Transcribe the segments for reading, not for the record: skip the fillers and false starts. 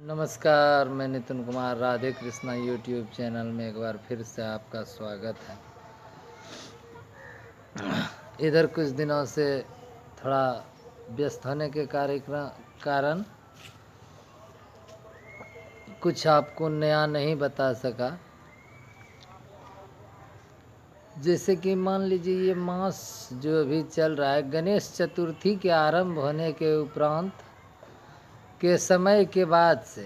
नमस्कार, मैं Nitin Kumar Radhe Krishna YouTube channel में एक बार फिर से आपका स्वागत है। इधर कुछ दिनों से थोड़ा व्यस्त होने के कारण कुछ आपको नया नहीं बता सका। जैसे कि मान लीजिए ये मास जो अभी चल रहा है, गणेश चतुर्थी के आरंभ होने के उपरांत के समय के बाद से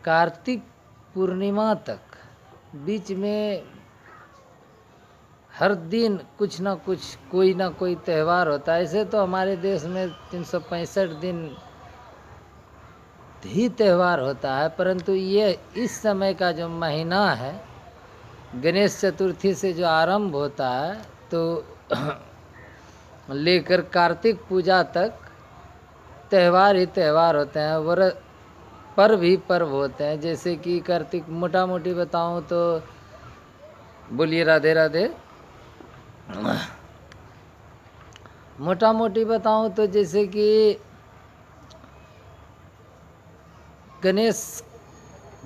कार्तिक पूर्णिमा तक बीच में हर दिन कुछ ना कुछ कोई ना कोई त्यौहार होता है। ऐसे तो हमारे देश में 365 दिन ही त्यौहार होता है, परंतु ये इस समय का जो महीना है गणेश चतुर्थी से जो आरंभ होता है तो लेकर कार्तिक पूजा तक त्यौहार ही त्यौहार होते हैं, पर्व ही पर्व होते हैं। जैसे कि कार्तिक मोटा मोटी बताऊं तो बोलिए राधे राधे। मोटा मोटी बताऊं तो जैसे कि गणेश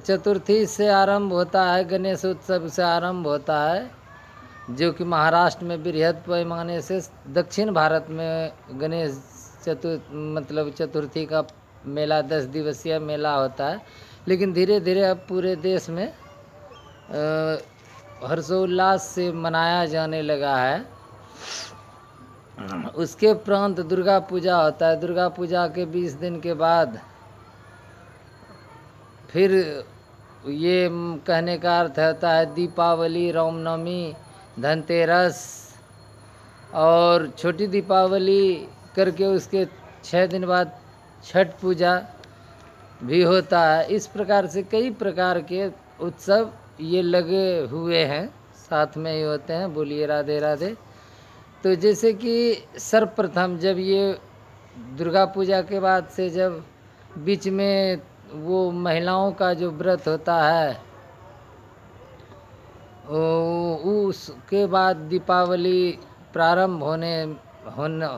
चतुर्थी से आरंभ होता है, गणेश उत्सव से आरंभ होता है, जो कि महाराष्ट्र में बृहद पैमाने से, दक्षिण भारत में गणेश चतुर्थी का मेला 10 दिवसीय मेला होता है। लेकिन धीरे धीरे अब पूरे देश में हर्षोल्लास से मनाया जाने लगा है। उसके उपरांत दुर्गा पूजा होता है। दुर्गा पूजा के 20 दिन के बाद फिर ये कहने का अर्थ होता है दीपावली, रामनवमी, धनतेरस और छोटी दीपावली करके उसके 6 दिन बाद छठ पूजा भी होता है। इस प्रकार से कई प्रकार के उत्सव ये लगे हुए हैं, साथ में ही होते हैं। बोलिए राधे राधे। तो जैसे कि सर्वप्रथम जब ये दुर्गा पूजा के बाद से जब बीच में वो महिलाओं का जो व्रत होता है, उसके बाद दीपावली प्रारंभ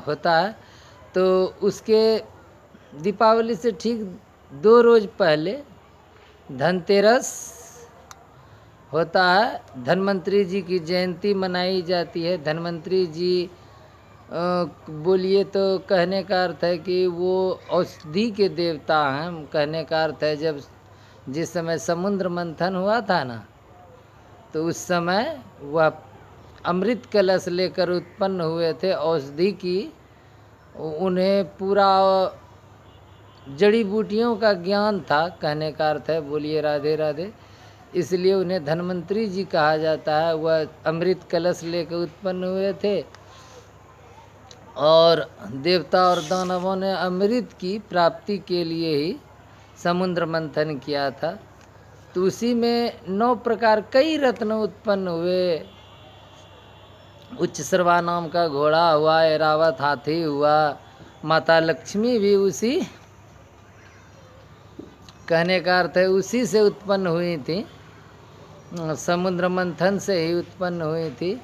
होता है। तो उसके दीपावली से ठीक 2 रोज पहले धनतेरस होता है। धन्वंतरी जी की जयंती मनाई जाती है। धन्वंतरी जी बोलिए तो कहने का अर्थ है कि वो औषधि के देवता हैं। कहने का अर्थ है जब जिस समय समुद्र मंथन हुआ था ना, तो उस समय वह अमृत कलश लेकर उत्पन्न हुए थे औषधि की। उन्हें पूरा जड़ी बूटियों का ज्ञान था, कहने का अर्थ है। बोलिए राधे राधे। इसलिए उन्हें धन्वंतरी जी कहा जाता है। वह अमृत कलश लेकर उत्पन्न हुए थे और देवता और दानवों ने अमृत की प्राप्ति के लिए ही समुद्र मंथन किया था। तो उसी में 9 प्रकार कई रत्न उत्पन्न हुए। उच्च सर्वा नाम का घोड़ा हुआ, ऐरावत हाथी हुआ, माता लक्ष्मी भी उसी, कहने का अर्थ है उसी से उत्पन्न हुई थी, समुद्र मंथन से ही उत्पन्न हुई थी।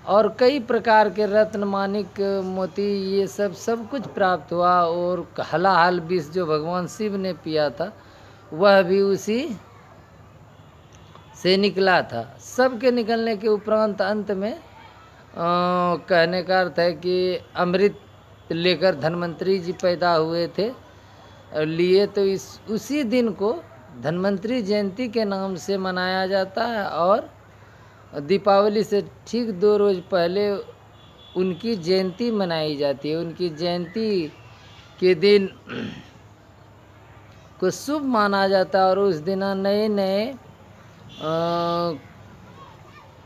और कई प्रकार के रत्न, माणिक, मोती, ये सब कुछ प्राप्त हुआ। और हलाहल विष जो भगवान शिव ने पिया था वह भी उसी से निकला था। सबके निकलने के उपरांत अंत में कहने का अर्थ है कि अमृत लेकर धन्वंतरी जी पैदा हुए थे लिए। तो उसी दिन को धन्वंतरी जयंती के नाम से मनाया जाता है। और दीपावली से ठीक 2 रोज पहले उनकी जयंती मनाई जाती है। उनकी जयंती के दिन को शुभ माना जाता है और उस दिन नए नए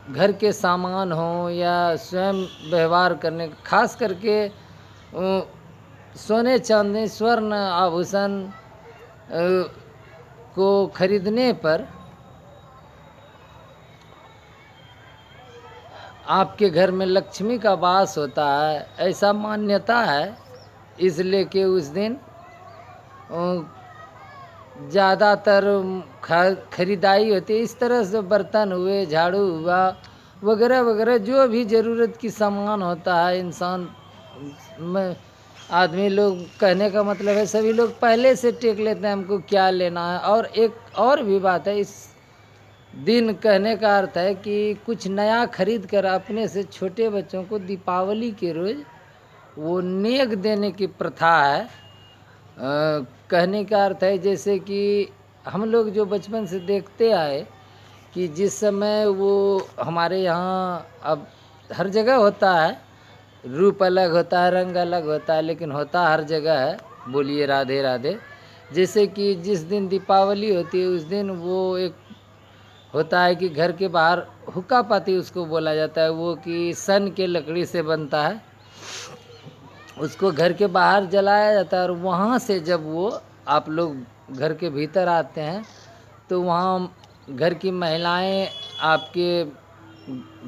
घर के सामान हो या स्वयं व्यवहार करने, खास करके सोने चांदी स्वर्ण आभूषण को खरीदने पर आपके घर में लक्ष्मी का वास होता है, ऐसा मान्यता है। इसलिए कि उस दिन ज़्यादातर खरीदाई होती है। इस तरह से बर्तन हुए, झाड़ू हुआ, वगैरह वगैरह जो भी ज़रूरत की सामान होता है इंसान में आदमी लोग, कहने का मतलब है सभी लोग पहले से टेक लेते हैं हमको क्या लेना है। और एक और भी बात है, इस दिन कहने का अर्थ है कि कुछ नया खरीद कर अपने से छोटे बच्चों को दीपावली के रोज वो नेक देने की प्रथा है। कहने का अर्थ है जैसे कि हम लोग जो बचपन से देखते आए कि जिस समय वो हमारे यहाँ, अब हर जगह होता है, रूप अलग होता है, रंग अलग होता है, लेकिन होता हर जगह है। बोलिए राधे राधे। जैसे कि जिस दिन दीपावली होती है उस दिन वो एक होता है कि घर के बाहर हुक्का पाती उसको बोला जाता है, वो कि सन के लकड़ी से बनता है, उसको घर के बाहर जलाया जाता है। और वहाँ से जब वो आप लोग घर के भीतर आते हैं तो वहाँ घर की महिलाएं आपके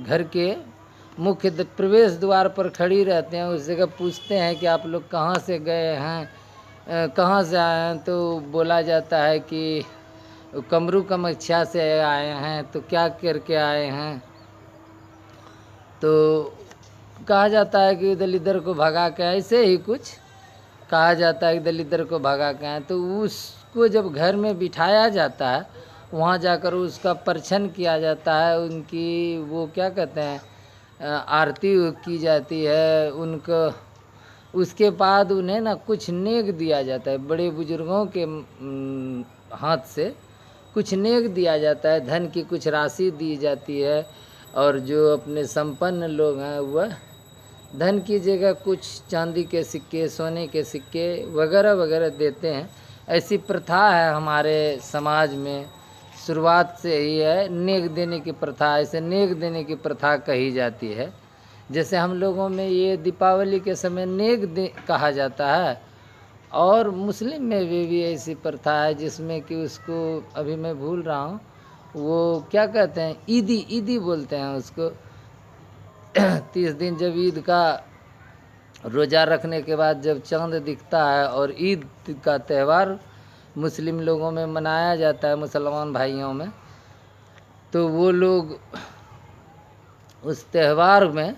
घर के मुख्य प्रवेश द्वार पर खड़ी रहते हैं। उस जगह पूछते हैं कि आप लोग कहाँ से गए हैं, कहाँ से आए हैं, तो बोला जाता है कि कमरू कामाख्या से आए हैं। तो क्या करके आए हैं, तो कहा जाता है कि दलिदर को भगा के, ऐसे ही कुछ कहा जाता है कि दलिदर को भगा के आए। तो उसको जब घर में बिठाया जाता है, वहाँ जाकर उसका परछन किया जाता है, उनकी वो क्या कहते हैं आरती की जाती है उनको। उसके बाद उन्हें ना कुछ नेक दिया जाता है, बड़े बुजुर्गों के हाथ से कुछ नेक दिया जाता है, धन की कुछ राशि दी जाती है। और जो अपने संपन्न लोग हैं वह धन की जगह कुछ चांदी के सिक्के, सोने के सिक्के वगैरह वगैरह देते हैं। ऐसी प्रथा है हमारे समाज में, शुरुआत से ही है नेक देने की प्रथा। ऐसे नेक देने की प्रथा कही जाती है। जैसे हम लोगों में ये दीपावली के समय नेक कहा जाता है। और मुस्लिम में भी ऐसी प्रथा है जिसमें कि उसको अभी मैं भूल रहा हूँ, वो क्या कहते हैं, ईदी, ईदी बोलते हैं उसको। 30 दिन जब ईद का रोज़ा रखने के बाद जब चांद दिखता है और ईद का त्यौहार मुस्लिम लोगों में मनाया जाता है, मुसलमान भाइयों में, तो वो लोग उस त्यौहार में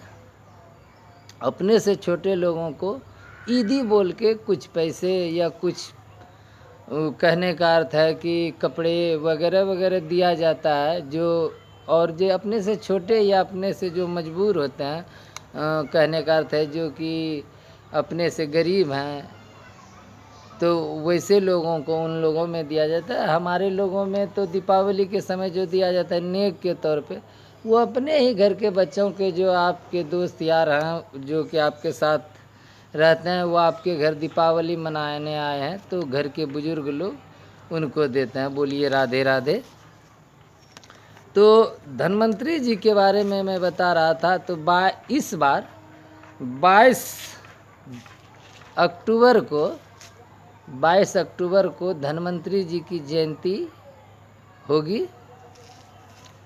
अपने से छोटे लोगों को ईदी बोल के कुछ पैसे या कुछ, कहने का अर्थ है कि कपड़े वगैरह वगैरह दिया जाता है। जो और जो अपने से छोटे या अपने से जो मजबूर होते हैं, कहने का अर्थ है जो कि अपने से गरीब हैं, तो वैसे लोगों को उन लोगों में दिया जाता है। हमारे लोगों में तो दीपावली के समय जो दिया जाता है नेक के तौर पे, वो अपने ही घर के बच्चों के, जो आपके दोस्त यार हैं जो कि आपके साथ रहते हैं, वो आपके घर दीपावली मनाने आए हैं, तो घर के बुजुर्ग लोग उनको देते हैं। बोलिए राधे राधे। तो धन्वंतरी जी के बारे में मैं बता रहा था। तो इस बार 22 अक्टूबर को 22 अक्टूबर को धन्वंतरी जी की जयंती होगी।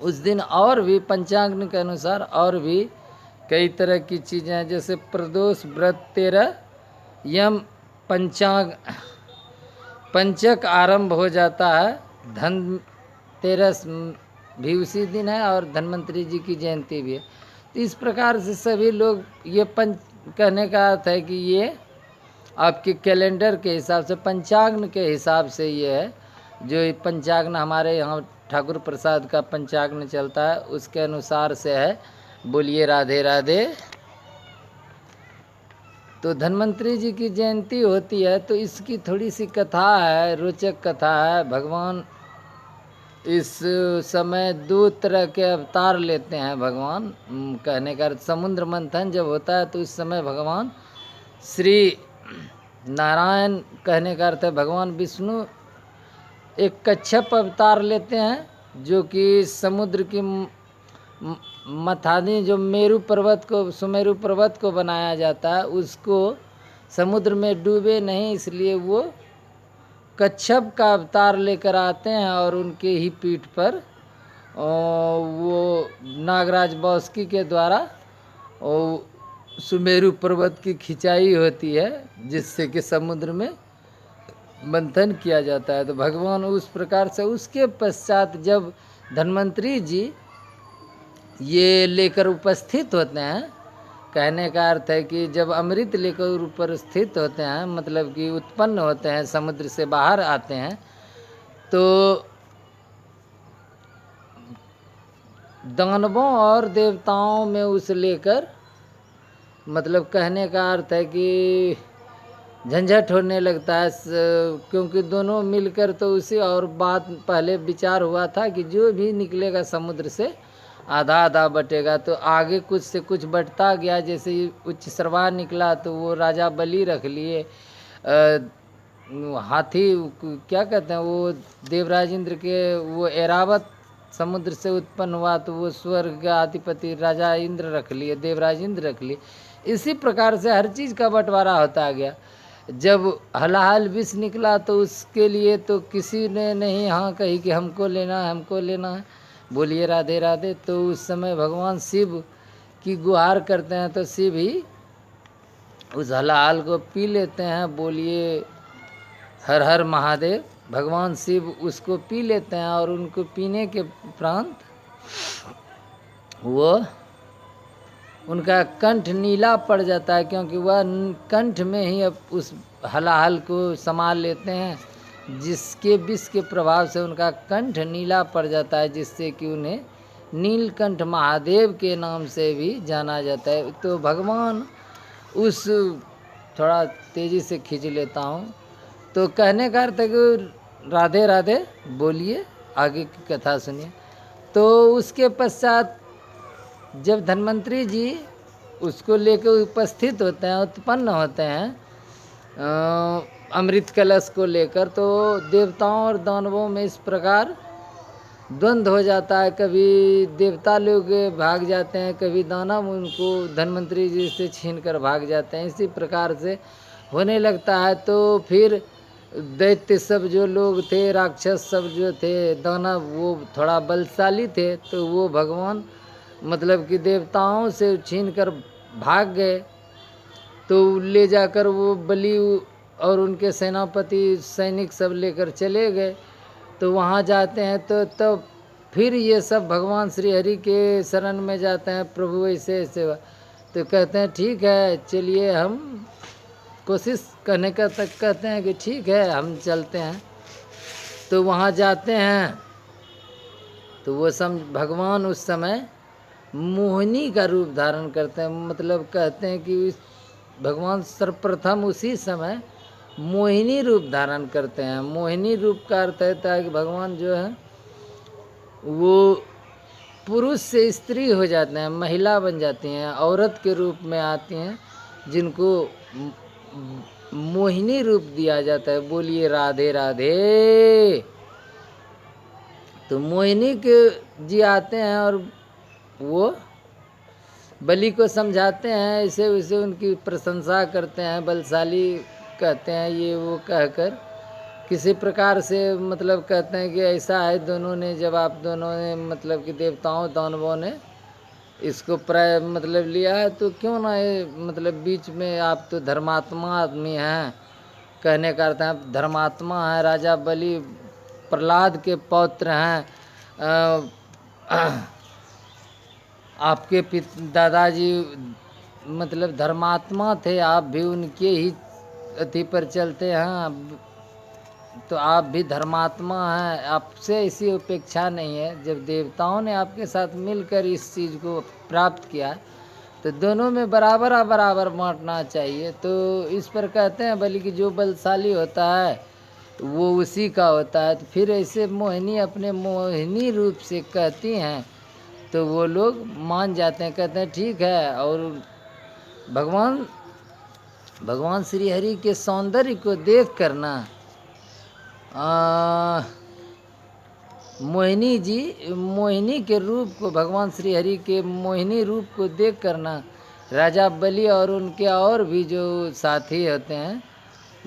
उस दिन और भी पंचांग के अनुसार और भी कई तरह की चीज़ें हैं, जैसे प्रदोष व्रत 13, यम पंचक आरंभ हो जाता है। धनतेरस भी उसी दिन है और धन्वंतरी जी की जयंती भी है। तो इस प्रकार से सभी लोग ये कहने का अर्थ है कि ये आपके कैलेंडर के हिसाब से, पंचांग के हिसाब से ये है। जो पंचांग हमारे यहाँ ठाकुर प्रसाद का पंचांग चलता है, उसके अनुसार से है। बोलिए राधे राधे। तो धन्वंतरी जी की जयंती होती है, तो इसकी थोड़ी सी कथा है, रोचक कथा है। भगवान इस समय 2 तरह के अवतार लेते हैं भगवान। कहने का समुद्र मंथन जब होता है तो इस समय भगवान श्री नारायण, कहने का अर्थ है भगवान विष्णु, एक कच्छप अवतार लेते हैं, जो कि समुद्र की मथानी, जो सुमेरु पर्वत को बनाया जाता है, उसको समुद्र में डूबे नहीं, इसलिए वो कच्छप का अवतार लेकर आते हैं। और उनके ही पीठ पर वो नागराज बासुकी के द्वारा सुमेरु पर्वत की खिंचाई होती है, जिससे कि समुद्र में मंथन किया जाता है। तो भगवान उस प्रकार से, उसके पश्चात जब धन्वंतरी जी ये लेकर उपस्थित होते हैं, कहने का अर्थ है कि जब अमृत लेकर ऊपर स्थित होते हैं, मतलब कि उत्पन्न होते हैं, समुद्र से बाहर आते हैं, तो दानवों और देवताओं में उस लेकर, मतलब कहने का अर्थ है कि झंझट होने लगता है, क्योंकि दोनों मिलकर तो उसी, और बात पहले विचार हुआ था कि जो भी निकलेगा समुद्र से आधा आधा बटेगा, तो आगे कुछ से कुछ बटता गया। जैसे उच्च श्रवा निकला तो वो राजा बलि रख लिए, हाथी क्या कहते हैं वो, देवराज इंद्र के वो ऐरावत समुद्र से उत्पन्न हुआ तो वो स्वर्ग का अधिपति राजा इंद्र रख लिए, देवराज इंद्र रख लिए। इसी प्रकार से हर चीज़ का बंटवारा होता गया। जब हलाहल विष निकला तो उसके लिए तो किसी ने नहीं हाँ कही कि हमको लेना है, हमको लेना है, बोलिए राधे राधे। तो उस समय भगवान शिव की गुहार करते हैं तो शिव ही उस हलाहल को पी लेते हैं, बोलिए हर हर महादेव। भगवान शिव उसको पी लेते हैं और उनको पीने के उपरांत वो उनका कंठ नीला पड़ जाता है, क्योंकि वह कंठ में ही अब उस हलाहल को संभाल लेते हैं, जिसके विष के प्रभाव से उनका कंठ नीला पड़ जाता है, जिससे कि उन्हें नीलकंठ महादेव के नाम से भी जाना जाता है। तो भगवान उस, थोड़ा तेज़ी से खींच लेता हूँ, तो कहने का अर्थ है कि राधे राधे बोलिए, आगे की कथा सुनिए। तो उसके पश्चात जब धन्वंतरी जी उसको लेकर उपस्थित होते हैं, उत्पन्न होते हैं अमृत कलश को लेकर, तो देवताओं और दानवों में इस प्रकार द्वंद्व हो जाता है। कभी देवता लोग भाग जाते हैं, कभी दानव उनको धन्वंतरी जी से छीन कर भाग जाते हैं। इसी प्रकार से होने लगता है। तो फिर दैत्य सब जो लोग थे, राक्षस सब जो थे, दानव, वो थोड़ा बलशाली थे, तो वो भगवान मतलब कि देवताओं से छीन कर भाग गए। तो ले जाकर वो बलि और उनके सेनापति सैनिक सब लेकर चले गए। तो वहाँ जाते हैं तो फिर ये सब भगवान श्री हरि के शरण में जाते हैं, प्रभु ऐसे ऐसे। तो कहते हैं ठीक है चलिए, हम कोशिश करने का तक कहते हैं कि ठीक है हम चलते हैं। तो वहाँ जाते हैं तो वो भगवान उस समय मोहिनी का रूप धारण करते हैं। मतलब कहते हैं कि भगवान सर्वप्रथम उसी समय मोहिनी रूप धारण करते हैं। मोहिनी रूप का अर्थ होता है कि भगवान जो है वो पुरुष से स्त्री हो जाते हैं, महिला बन जाती हैं, औरत के रूप में आती हैं, जिनको मोहिनी रूप दिया जाता है। बोलिए राधे राधे। तो मोहिनी के जी आते हैं और वो बलि को समझाते हैं, ऐसे वैसे उनकी प्रशंसा करते हैं, बलशाली कहते हैं ये वो कहकर किसी प्रकार से मतलब कहते हैं कि ऐसा है दोनों ने, जब आप दोनों ने मतलब कि देवताओं दानवों ने इसको मतलब लिया है तो क्यों ना ये मतलब बीच में, आप तो धर्मात्मा आदमी हैं, कहने का अर्थ है धर्मात्मा है। राजा बलि प्रहलाद के पौत्र हैं, आपके दादाजी मतलब धर्मात्मा थे, आप भी उनके ही अति पर चलते हैं, तो आप भी धर्मात्मा हैं, आपसे ऐसी अपेक्षा नहीं है। जब देवताओं ने आपके साथ मिलकर इस चीज़ को प्राप्त किया तो दोनों में बराबर बराबर बांटना चाहिए। तो इस पर कहते हैं बल्कि कि जो बलशाली होता है वो उसी का होता है। तो फिर ऐसे मोहिनी अपने मोहिनी रूप से कहती हैं तो वो लोग मान जाते हैं, कहते हैं ठीक है। और भगवान श्री हरि के सौंदर्य को देख करना मोहिनी के रूप को, भगवान श्री हरि के मोहिनी रूप को देख करना राजा बलि और उनके और भी जो साथी होते हैं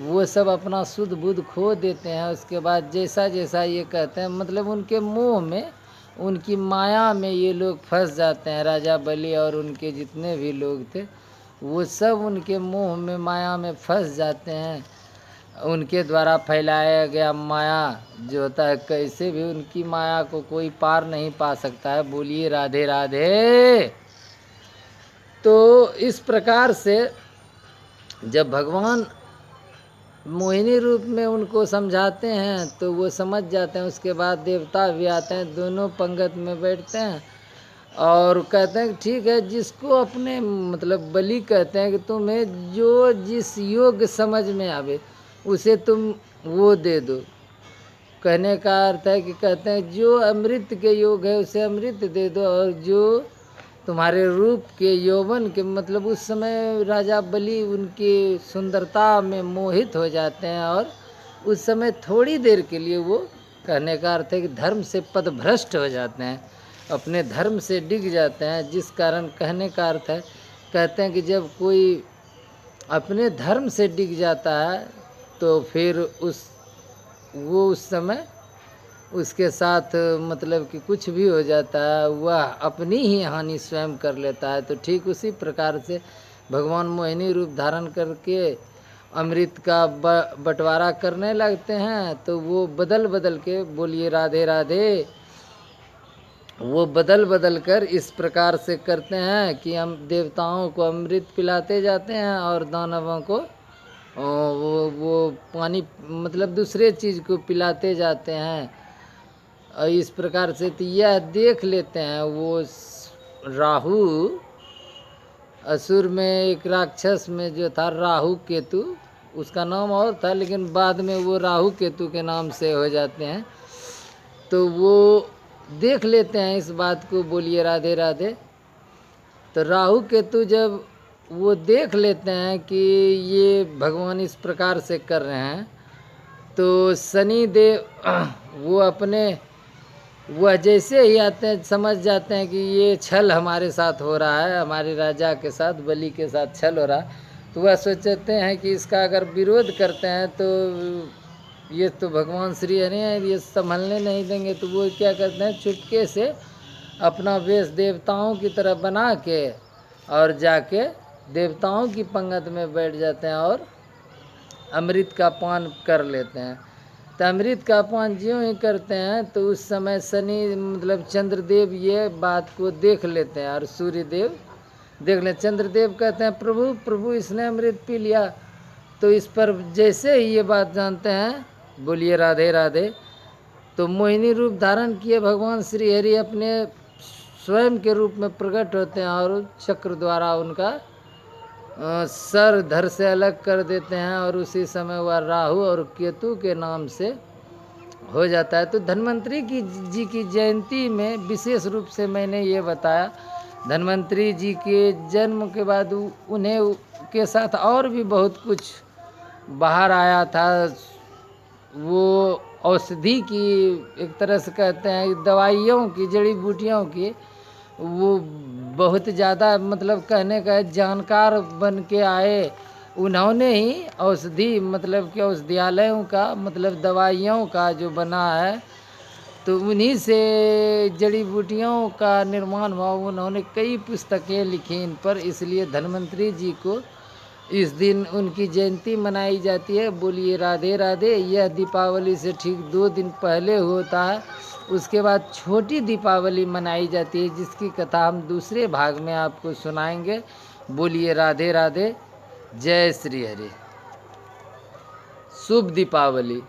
वो सब अपना शुद्ध बुद्ध खो देते हैं। उसके बाद जैसा जैसा ये कहते हैं मतलब उनके मोह में, उनकी माया में ये लोग फंस जाते हैं। राजा बलि और उनके जितने भी लोग थे वो सब उनके मोह में, माया में फंस जाते हैं। उनके द्वारा फैलाया गया माया जो होता है, कैसे भी उनकी माया को कोई पार नहीं पा सकता है। बोलिए राधे राधे। तो इस प्रकार से जब भगवान मोहिनी रूप में उनको समझाते हैं तो वो समझ जाते हैं। उसके बाद देवता भी आते हैं, दोनों पंगत में बैठते हैं और कहते हैं कि ठीक है, जिसको अपने मतलब बलि कहते हैं कि तुम्हें जो जिस योग समझ में आवे उसे तुम वो दे दो। कहने का अर्थ है कि कहते हैं जो अमृत के योग है उसे अमृत दे दो, और जो तुम्हारे रूप के यौवन के मतलब उस समय राजा बलि उनकी सुंदरता में मोहित हो जाते हैं और उस समय थोड़ी देर के लिए वो, कहने का अर्थ है कि धर्म से पदभ्रष्ट हो जाते हैं, अपने धर्म से डिग जाते हैं। जिस कारण कहने का अर्थ है, कहते हैं कि जब कोई अपने धर्म से डिग जाता है तो फिर वो उस समय उसके साथ मतलब कि कुछ भी हो जाता है, वह अपनी ही हानि स्वयं कर लेता है। तो ठीक उसी प्रकार से भगवान मोहिनी रूप धारण करके अमृत का बंटवारा करने लगते हैं। तो वो बदल बदल के, बोलिए राधे राधे, वो बदल बदल कर इस प्रकार से करते हैं कि हम देवताओं को अमृत पिलाते जाते हैं और दानवों को वो पानी मतलब दूसरे चीज़ को पिलाते जाते हैं। और इस प्रकार से तो यह देख लेते हैं वो राहु, असुर में एक राक्षस में जो था राहु केतु, उसका नाम और था लेकिन बाद में वो राहु केतु के नाम से हो जाते हैं। तो वो देख लेते हैं इस बात को, बोलिए राधे राधे। तो राहु केतु जब वो देख लेते हैं कि ये भगवान इस प्रकार से कर रहे हैं, तो शनि देव वो अपने वह जैसे ही आते हैं समझ जाते हैं कि ये छल हमारे साथ हो रहा है, हमारे राजा के साथ, बलि के साथ छल हो रहा है। तो वह सोचते हैं कि इसका अगर विरोध करते हैं तो ये तो भगवान श्री हरि हैं, ये संभलने नहीं देंगे। तो वो क्या करते हैं, चुपके से अपना वेश देवताओं की तरह बना के और जाके देवताओं की पंगत में बैठ जाते हैं और अमृत का पान कर लेते हैं। तो अमृत का पान ज्यों ही करते हैं तो उस समय शनि मतलब चंद्रदेव ये बात को देख लेते हैं और सूर्यदेव देख लेते। चंद्रदेव कहते हैं प्रभु प्रभु इसने अमृत पी लिया। तो इस पर जैसे ही ये बात जानते हैं, बोलिए राधे राधे, तो मोहिनी रूप धारण किए भगवान श्री हरि अपने स्वयं के रूप में प्रकट होते हैं और चक्र द्वारा उनका सर धड़ से अलग कर देते हैं और उसी समय वह राहु और केतु के नाम से हो जाता है। तो धन्वंतरी जी की जयंती में विशेष रूप से मैंने ये बताया, धन्वंतरी जी के जन्म के बाद उन्हें के साथ और भी बहुत कुछ बाहर आया था। वो औषधि की, एक तरह से कहते हैं दवाइयों की, जड़ी बूटियों की वो बहुत ज़्यादा मतलब कहने का जानकार बन के आए। उन्होंने ही औषधि मतलब कि औषधियालयों का मतलब दवाइयों का जो बना है, तो उन्हीं से जड़ी बूटियों का निर्माण हुआ। उन्होंने कई पुस्तकें लिखी इन पर, इसलिए धन्वंतरी जी को इस दिन उनकी जयंती मनाई जाती है। बोलिए राधे राधे। यह दीपावली से ठीक 2 दिन पहले होता है। उसके बाद छोटी दीपावली मनाई जाती है जिसकी कथा हम दूसरे भाग में आपको सुनाएंगे। बोलिए राधे राधे। जय श्री हरि। शुभ दीपावली।